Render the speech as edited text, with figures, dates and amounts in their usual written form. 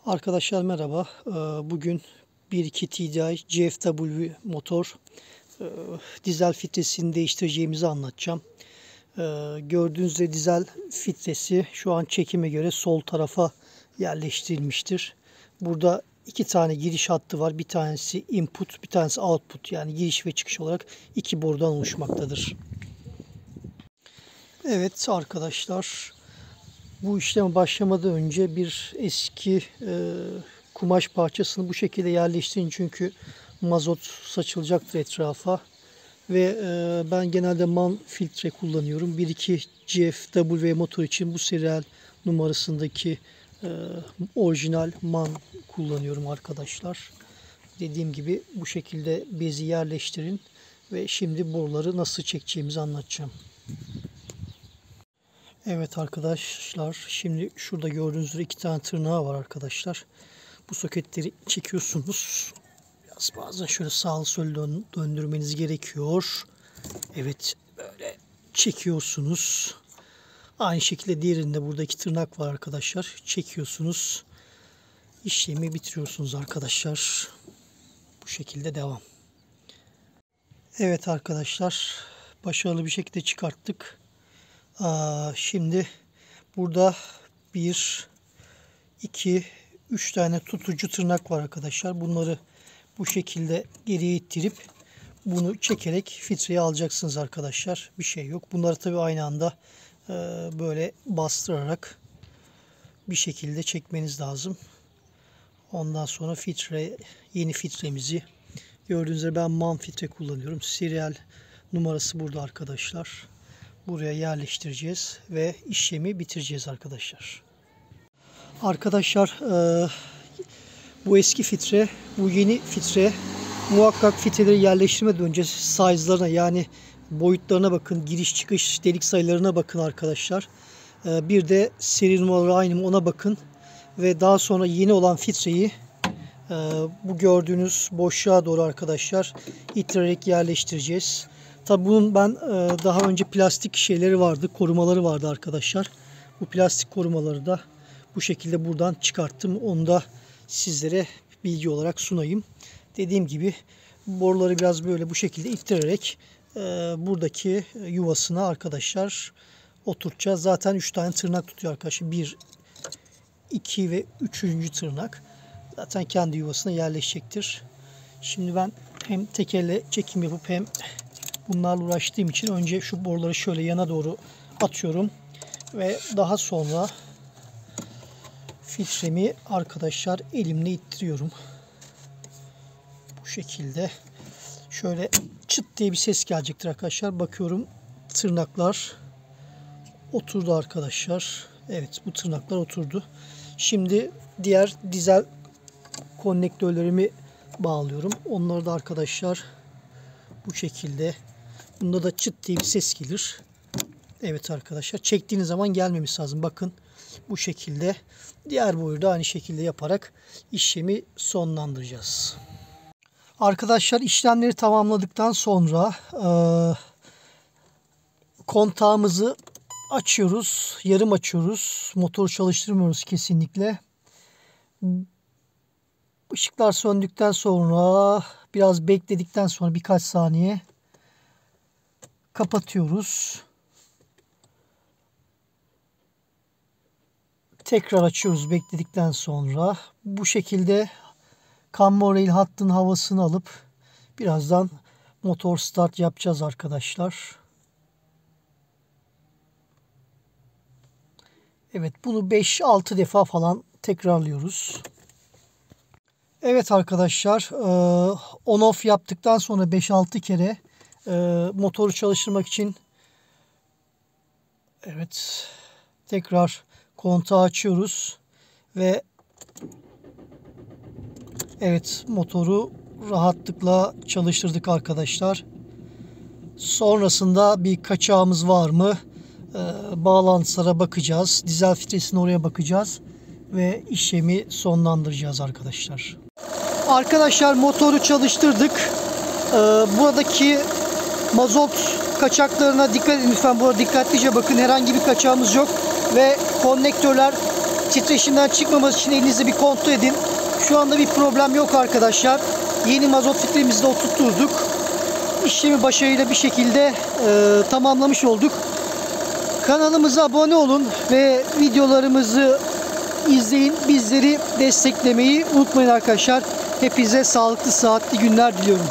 Arkadaşlar merhaba. Bugün 1.2 TDI GFW motor dizel filtresini değiştireceğimizi anlatacağım. Gördüğünüz üzere dizel filtresi şu an çekime göre sol tarafa yerleştirilmiştir. Burada iki tane giriş hattı var. Bir tanesi input, bir tanesi output. Yani giriş ve çıkış olarak iki borudan oluşmaktadır. Evet arkadaşlar. Bu işleme başlamadan önce bir eski kumaş parçasını bu şekilde yerleştirin, çünkü mazot saçılacaktır etrafa. Ve ben genelde MAN filtre kullanıyorum. 1.2 GFW motor için bu serial numarasındaki orijinal MAN kullanıyorum arkadaşlar. Dediğim gibi bu şekilde bezi yerleştirin ve şimdi boruları nasıl çekeceğimizi anlatacağım. Evet arkadaşlar, şimdi şurada gördüğünüz üzere iki tane tırnağı var arkadaşlar. Bu soketleri çekiyorsunuz. Biraz bazen şöyle sağlı sollu döndürmeniz gerekiyor. Evet, böyle çekiyorsunuz. Aynı şekilde diğerinde burada iki tırnak var arkadaşlar. Çekiyorsunuz. İşlemi bitiriyorsunuz arkadaşlar. Bu şekilde devam. Evet arkadaşlar, başarılı bir şekilde çıkarttık. Şimdi burada 1, 2, 3 tane tutucu tırnak var arkadaşlar. Bunları bu şekilde geriye ittirip bunu çekerek filtreyi alacaksınız arkadaşlar. Bir şey yok. Bunları tabii aynı anda böyle bastırarak bir şekilde çekmeniz lazım. Ondan sonra yeni filtremizi, gördüğünüz gibi ben MAN filtre kullanıyorum. Serial numarası burada arkadaşlar. Buraya yerleştireceğiz ve işlemi bitireceğiz arkadaşlar. Arkadaşlar bu eski filtre, bu yeni filtre. Muhakkak filtreleri yerleştirmeden önce size'larına, yani boyutlarına bakın, giriş çıkış delik sayılarına bakın arkadaşlar. Bir de seri numaraları aynı mı ona bakın ve daha sonra yeni olan filtreyi bu gördüğünüz boşluğa doğru arkadaşlar ittirerek yerleştireceğiz. Tabi bunun ben daha önce plastik şeyleri vardı, korumaları vardı arkadaşlar. Bu plastik korumaları da bu şekilde buradan çıkarttım. Onu da sizlere bilgi olarak sunayım. Dediğim gibi boruları biraz böyle bu şekilde ittirerek buradaki yuvasına arkadaşlar oturtacağız. Zaten 3 tane tırnak tutuyor arkadaşlar. 1, 2 ve 3. tırnak. Zaten kendi yuvasına yerleşecektir. Şimdi ben hem tek elle çekim yapıp hem bunlarla uğraştığım için önce şu boruları şöyle yana doğru atıyorum ve daha sonra filtremi arkadaşlar elimle ittiriyorum. Bu şekilde şöyle çıt diye bir ses gelecektir arkadaşlar. Bakıyorum tırnaklar oturdu arkadaşlar. Evet, bu tırnaklar oturdu. Şimdi diğer dizel konnektörlerimi bağlıyorum. Onları da arkadaşlar bu şekilde. Bunda da çıt diye bir ses gelir. Evet arkadaşlar, çektiğiniz zaman gelmemesi lazım. Bakın bu şekilde. Diğer boyu da aynı şekilde yaparak işlemi sonlandıracağız. Arkadaşlar, işlemleri tamamladıktan sonra kontağımızı açıyoruz. Yarım açıyoruz. Motoru çalıştırmıyoruz kesinlikle. Işıklar söndükten sonra, biraz bekledikten sonra birkaç saniye kapatıyoruz. Tekrar açıyoruz bekledikten sonra. Bu şekilde Cammo Rail hattının havasını alıp birazdan motor start yapacağız arkadaşlar. Evet, bunu 5-6 defa falan tekrarlıyoruz. Evet arkadaşlar, on off yaptıktan sonra 5-6 kere motoru çalıştırmak için evet tekrar kontağı açıyoruz ve evet, motoru rahatlıkla çalıştırdık arkadaşlar. Sonrasında bir kaçağımız var mı? Bağlantılara bakacağız. Dizel filtresine oraya bakacağız ve işlemi sonlandıracağız arkadaşlar. Arkadaşlar, motoru çalıştırdık. Buradaki mazot kaçaklarına dikkat edin lütfen. Burada dikkatlice bakın. Herhangi bir kaçağımız yok ve konnektörler titreşimden çıkmaması için elinizi bir kontrol edin. Şu anda bir problem yok arkadaşlar. Yeni mazot filtremizi de oturtturduk. İşlemi başarıyla bir şekilde tamamlamış olduk. Kanalımıza abone olun ve videolarımızı izleyin. Bizleri desteklemeyi unutmayın arkadaşlar. Hepinize sağlıklı, sıhhatli günler diliyorum.